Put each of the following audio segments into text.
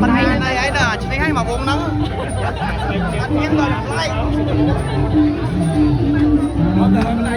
มันในไอ้เด้อจะได้ให้มาวงนั้นมันเงี้ยก่อนไล่เอาแต่ไม่ได้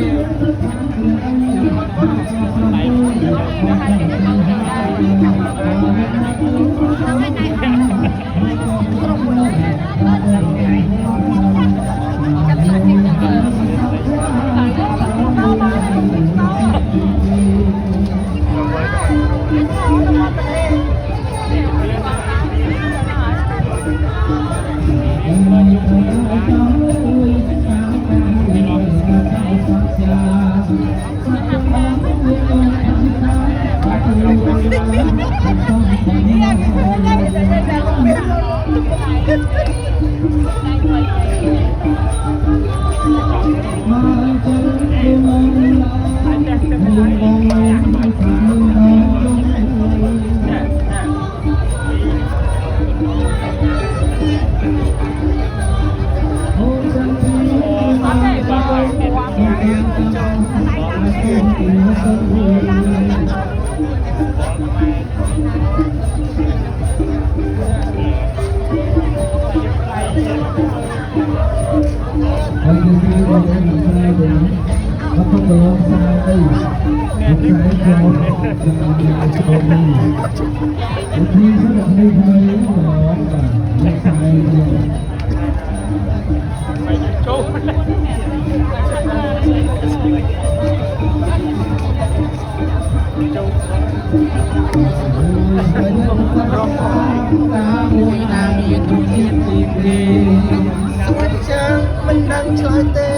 มันดังชอยเต้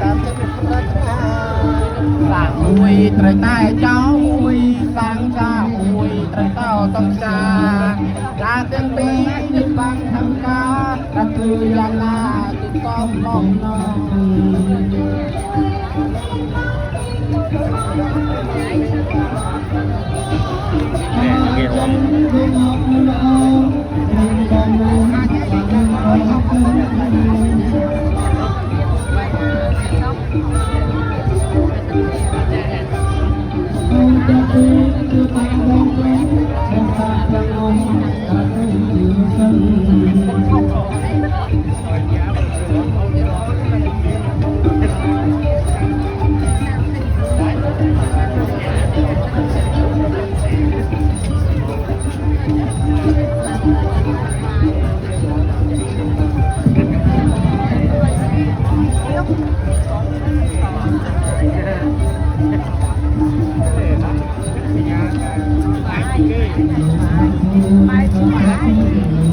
ตามจะเป็นรัตนาสางมวยไตรใต้เจ้ามวยสางจ้ามวยไตรเต้าต้องจ้าลาเต็มปียึดบังทำการก็คือยาลาตุกต้องมองน้องไม่